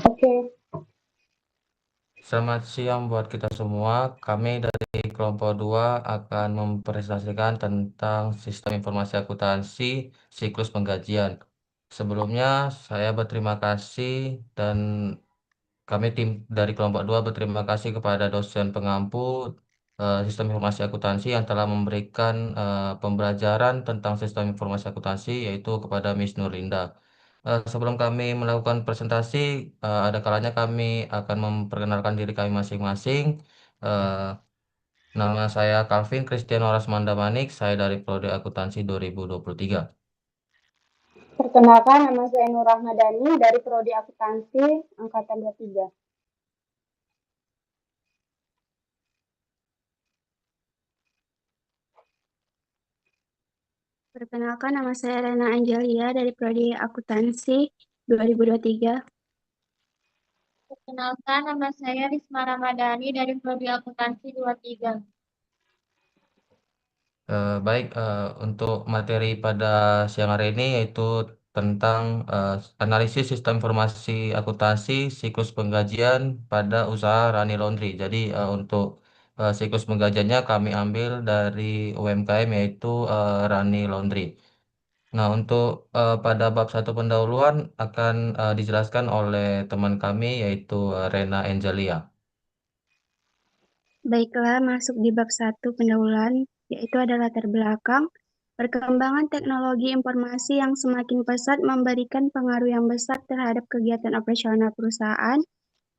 Oke, Selamat siang buat kita semua. Kami dari kelompok 2 akan mempresentasikan tentang sistem informasi akuntansi siklus penggajian. Sebelumnya, saya berterima kasih dan kami tim dari kelompok 2 berterima kasih kepada dosen pengampu sistem informasi akuntansi yang telah memberikan pembelajaran tentang sistem informasi akuntansi yaitu kepada Miss Nurlinda. Sebelum kami melakukan presentasi, ada kalanya kami akan memperkenalkan diri kami masing-masing. Eh, Nama saya Calvin Christian Rasmanda Manik, saya dari Prodi Akuntansi 2023. perkenalkan nama saya Nur Rahmadani dari Prodi Akuntansi Angkatan 23. Perkenalkan, nama saya Rena Angelia dari Prodi Akuntansi 2023. Perkenalkan, nama saya Risma Ramadhani dari Prodi Akuntansi 23. Baik, untuk materi pada siang hari ini yaitu tentang analisis sistem informasi akuntansi siklus penggajian pada usaha Rani Laundry. Jadi untuk siklus penggajiannya kami ambil dari UMKM yaitu Rani Laundry. Nah, untuk pada bab satu pendahuluan akan dijelaskan oleh teman kami yaitu Rena Angelia. Baiklah, masuk di bab 1 pendahuluan, yaitu adalah latar belakang. Perkembangan teknologi informasi yang semakin pesat memberikan pengaruh yang besar terhadap kegiatan operasional perusahaan,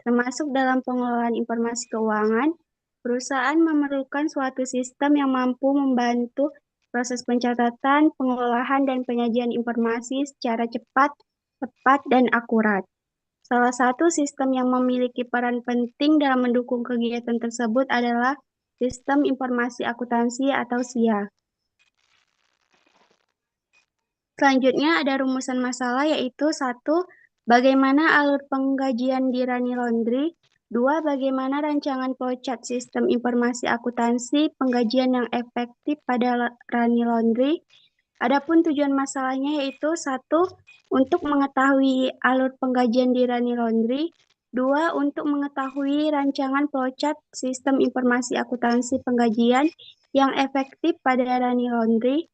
termasuk dalam pengelolaan informasi keuangan. Perusahaan memerlukan suatu sistem yang mampu membantu proses pencatatan, pengolahan, dan penyajian informasi secara cepat, tepat, dan akurat. Salah satu sistem yang memiliki peran penting dalam mendukung kegiatan tersebut adalah Sistem Informasi Akuntansi atau SIA. Selanjutnya ada rumusan masalah yaitu 1. Bagaimana alur penggajian di Rani Laundry? 2. Bagaimana rancangan flowchart sistem informasi akuntansi penggajian yang efektif pada Rani Laundry? Adapun tujuan masalahnya yaitu 1. Untuk mengetahui alur penggajian di Rani Laundry. 2. Untuk mengetahui rancangan flowchart sistem informasi akuntansi penggajian yang efektif pada Rani Laundry.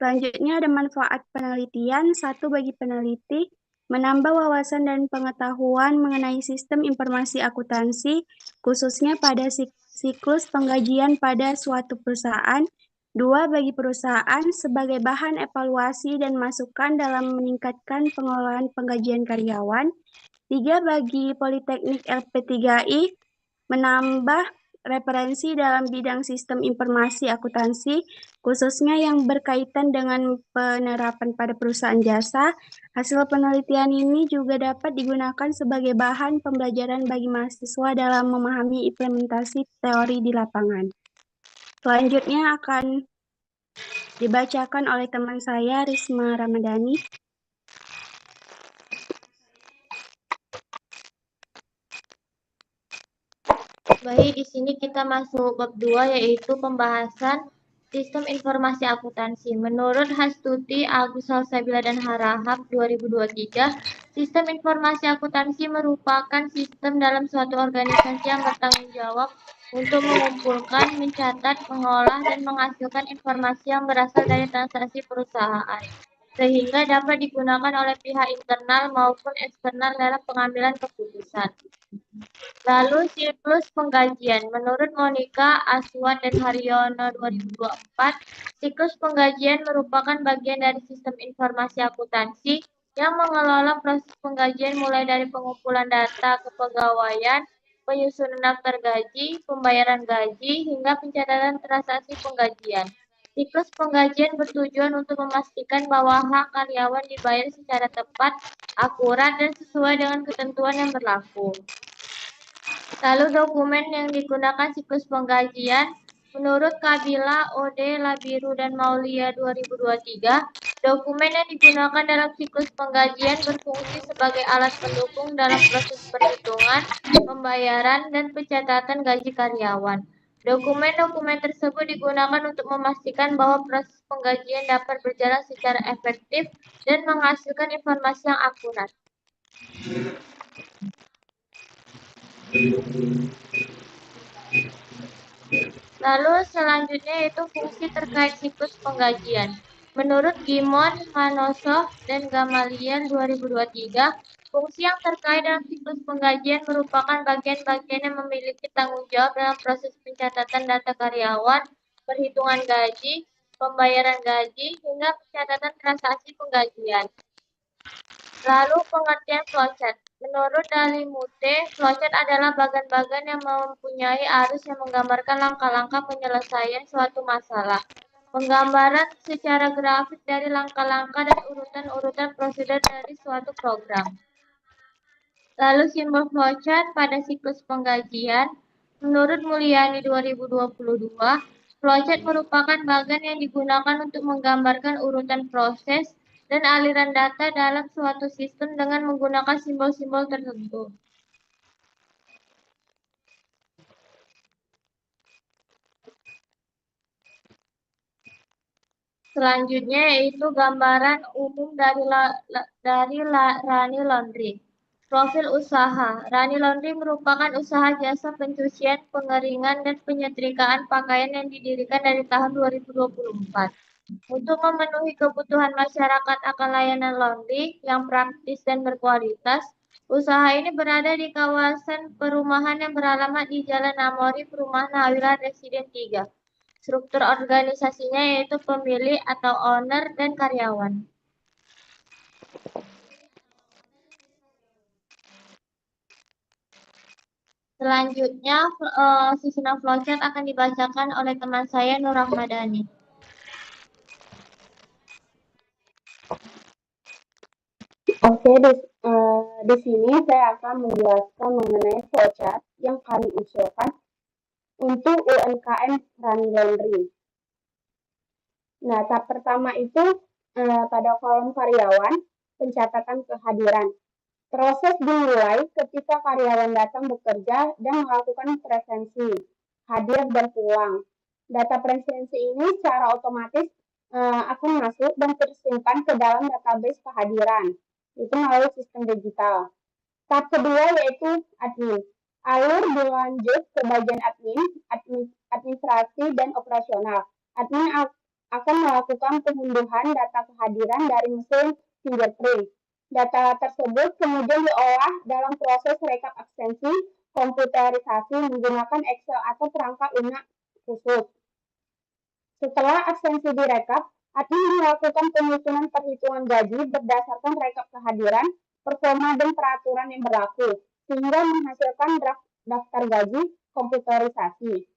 Selanjutnya ada manfaat penelitian. 1. Bagi peneliti, menambah wawasan dan pengetahuan mengenai sistem informasi akuntansi, khususnya pada siklus penggajian pada suatu perusahaan. 2. Bagi perusahaan, sebagai bahan evaluasi dan masukan dalam meningkatkan pengelolaan penggajian karyawan. 3. Bagi Politeknik LP3I, menambah referensi dalam bidang sistem informasi akuntansi, khususnya yang berkaitan dengan penerapan pada perusahaan jasa. Hasil penelitian ini juga dapat digunakan sebagai bahan pembelajaran bagi mahasiswa dalam memahami implementasi teori di lapangan. Selanjutnya akan dibacakan oleh teman saya, Risma Ramadhani. Baik, di sini kita masuk bab 2 yaitu pembahasan sistem informasi akuntansi. Menurut Hastuti, Agus Salsabila dan Harahap 2023, sistem informasi akuntansi merupakan sistem dalam suatu organisasi yang bertanggung jawab untuk mengumpulkan, mencatat, mengolah, dan menghasilkan informasi yang berasal dari transaksi perusahaan, sehingga dapat digunakan oleh pihak internal maupun eksternal dalam pengambilan keputusan. Lalu siklus penggajian. Menurut Monica, Aswan, dan Haryono 2024, siklus penggajian merupakan bagian dari sistem informasi akuntansi yang mengelola proses penggajian mulai dari pengumpulan data kepegawaian, penyusunan daftar gaji, pembayaran gaji, hingga pencatatan transaksi penggajian. Siklus penggajian bertujuan untuk memastikan bahwa hak karyawan dibayar secara tepat, akurat, dan sesuai dengan ketentuan yang berlaku. Lalu dokumen yang digunakan siklus penggajian, menurut Kabila, Ode, Labiru, dan Maulia 2023, dokumen yang digunakan dalam siklus penggajian berfungsi sebagai alat pendukung dalam proses perhitungan, pembayaran, dan pencatatan gaji karyawan. Dokumen-dokumen tersebut digunakan untuk memastikan bahwa proses penggajian dapat berjalan secara efektif dan menghasilkan informasi yang akurat. Lalu selanjutnya yaitu fungsi terkait siklus penggajian. Menurut Gimon, Manosoh, dan Gamaliel 2023, fungsi yang terkait dalam siklus penggajian merupakan bagian-bagian yang memiliki tanggung jawab dalam proses pencatatan data karyawan, perhitungan gaji, pembayaran gaji, hingga pencatatan transaksi penggajian. Lalu pengertian flowchart. Menurut Dalimute, flowchart adalah bagan-bagan yang mempunyai arus yang menggambarkan langkah-langkah penyelesaian suatu masalah. Penggambaran secara grafik dari langkah-langkah dan urutan-urutan prosedur dari suatu program. Lalu simbol flowchart pada siklus penggajian. Menurut Mulyani 2022, flowchart merupakan bagan yang digunakan untuk menggambarkan urutan proses dan aliran data dalam suatu sistem dengan menggunakan simbol-simbol tertentu. Selanjutnya yaitu gambaran umum dari Rani Laundry. Profil usaha. Rani Laundry merupakan usaha jasa pencucian, pengeringan, dan penyetrikaan pakaian yang didirikan dari tahun 2024. Untuk memenuhi kebutuhan masyarakat akan layanan laundry yang praktis dan berkualitas, usaha ini berada di kawasan perumahan yang beralamat di Jalan Amori, Perumahan Hawilan Residen 3. Struktur organisasinya yaitu pemilik atau owner dan karyawan. Selanjutnya, susunan flowchart akan dibacakan oleh teman saya Nur Rahmadani. Oke, di sini saya akan menjelaskan mengenai flowchart yang kami usulkan untuk UMKM Rani Laundry. Nah, tahap pertama itu pada kolom karyawan, pencatatan kehadiran. Proses dimulai ketika karyawan datang bekerja dan melakukan presensi, hadir dan pulang. Data presensi ini secara otomatis akan masuk dan tersimpan ke dalam database kehadiran, itu melalui sistem digital. Tahap kedua yaitu admin. Alur berlanjut ke bagian administrasi dan operasional. Admin akan melakukan pengunduhan data kehadiran dari mesin fingerprint. Data tersebut kemudian diolah dalam proses rekap absensi komputerisasi menggunakan Excel atau perangkat lunak khusus. Setelah absensi direkap, admin melakukan penyusunan perhitungan gaji berdasarkan rekap kehadiran, performa dan peraturan yang berlaku, sehingga menghasilkan draft daftar gaji komputerisasi.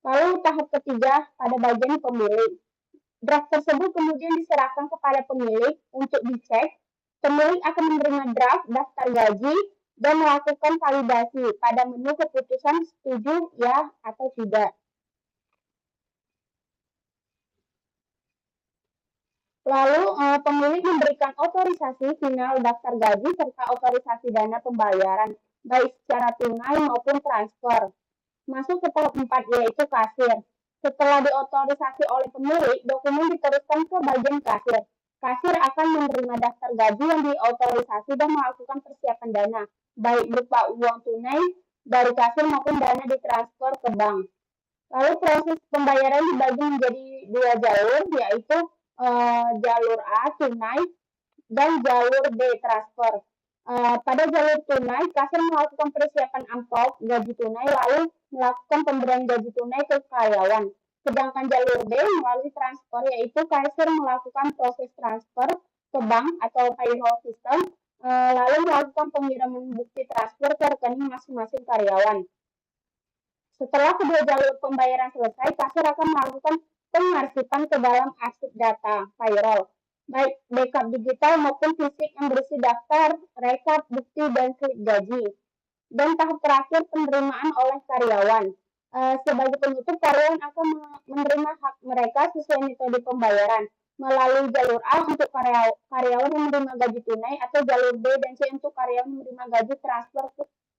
Lalu tahap ketiga pada bagian pemilik. Draft tersebut kemudian diserahkan kepada pemilik untuk dicek. Pemilik akan menerima draft daftar gaji dan melakukan validasi pada menu keputusan setuju, ya, atau tidak. Lalu pemilik memberikan otorisasi final daftar gaji serta otorisasi dana pembayaran, baik secara tunai maupun transfer. Masuk ke tahap 4 yaitu kasir. Setelah diotorisasi oleh pemilik, dokumen diteruskan ke bagian kasir. Kasir akan menerima daftar gaji yang diotorisasi dan melakukan persiapan dana, baik berupa uang tunai dari kasir maupun dana ditransfer ke bank. Lalu proses pembayaran dibagi menjadi dua jalur, yaitu jalur A tunai dan jalur B transfer. Pada jalur tunai, kasir melakukan persiapan amplop gaji tunai lalu melakukan pemberian gaji tunai ke karyawan. Sedangkan jalur B melalui transfer, yaitu kasir melakukan proses transfer ke bank atau payroll system, lalu melakukan pengiriman bukti transfer ke rekening masing-masing karyawan. Setelah kedua jalur pembayaran selesai, kasir akan melakukan pengarsipan ke dalam arsip data payroll, baik backup digital maupun fisik yang berisi daftar, rekap, bukti, dan slip gaji. Dan tahap terakhir penerimaan oleh karyawan. Sebagai penutup, karyawan akan menerima hak mereka sesuai metode pembayaran melalui jalur A untuk karyawan yang menerima gaji tunai atau jalur B dan C untuk karyawan yang menerima gaji transfer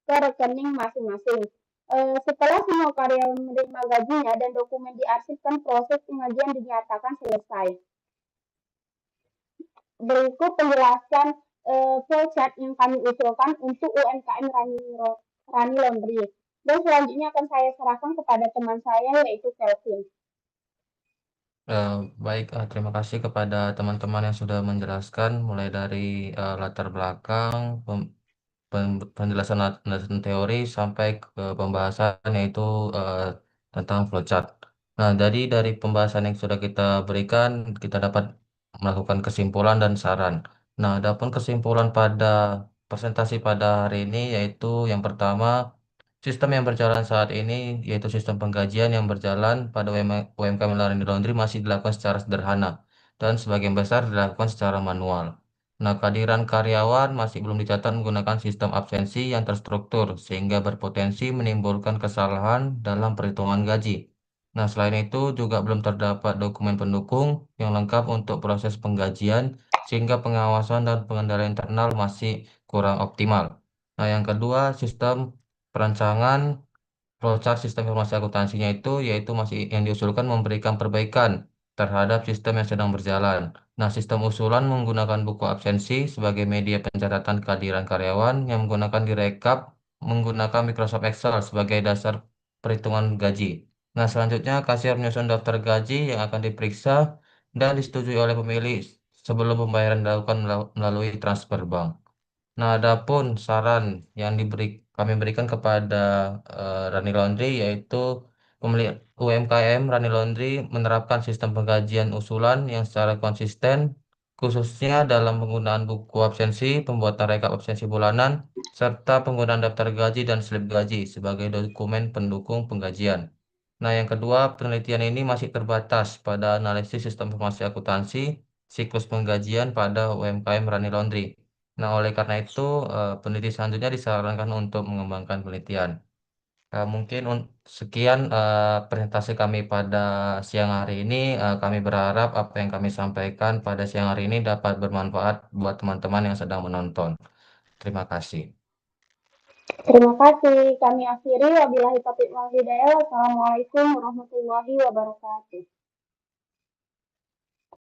ke rekening masing-masing. Setelah semua karyawan menerima gajinya dan dokumen diarsipkan, proses pengajian dinyatakan selesai. Berikut penjelasan flowchart yang kami usulkan untuk UMKM Rani Laundry. Dan selanjutnya akan saya serahkan kepada teman saya, yaitu Kelvin. Baik, terima kasih kepada teman-teman yang sudah menjelaskan mulai dari latar belakang, penjelasan teori sampai ke pembahasan yaitu tentang flowchart. Nah, dari pembahasan yang sudah kita berikan, kita dapat melakukan kesimpulan dan saran. Nah, adapun kesimpulan pada presentasi pada hari ini yaitu yang pertama, sistem yang berjalan saat ini yaitu sistem penggajian yang berjalan pada UMKM Laundry masih dilakukan secara sederhana dan sebagian besar dilakukan secara manual. Nah, kehadiran karyawan masih belum dicatat menggunakan sistem absensi yang terstruktur sehingga berpotensi menimbulkan kesalahan dalam perhitungan gaji. Nah, selain itu juga belum terdapat dokumen pendukung yang lengkap untuk proses penggajian sehingga pengawasan dan pengendalian internal masih kurang optimal. Nah, yang kedua, sistem perancangan flowchart sistem informasi akuntansinya yaitu masih yang diusulkan memberikan perbaikan terhadap sistem yang sedang berjalan. Nah, sistem usulan menggunakan buku absensi sebagai media pencatatan kehadiran karyawan yang menggunakan direkap menggunakan Microsoft Excel sebagai dasar perhitungan gaji. Nah, selanjutnya kasir menyusun daftar gaji yang akan diperiksa dan disetujui oleh pemilih sebelum pembayaran dilakukan melalui transfer bank. Nah, adapun saran yang kami berikan kepada Rani Laundry yaitu pemilik UMKM Rani Laundry menerapkan sistem penggajian usulan yang secara konsisten, khususnya dalam penggunaan buku absensi, pembuatan rekap absensi bulanan, serta penggunaan daftar gaji dan slip gaji sebagai dokumen pendukung penggajian. Nah, yang kedua, penelitian ini masih terbatas pada analisis sistem informasi akuntansi, siklus penggajian pada UMKM Rani Laundry. Nah, oleh karena itu, peneliti selanjutnya disarankan untuk mengembangkan penelitian. Mungkin sekian presentasi kami pada siang hari ini. Kami berharap apa yang kami sampaikan pada siang hari ini dapat bermanfaat buat teman-teman yang sedang menonton. Terima kasih. Terima kasih. Kami akhiri. Wabillahi taufiq wal hidayah. Wassalamualaikum warahmatullahi wabarakatuh.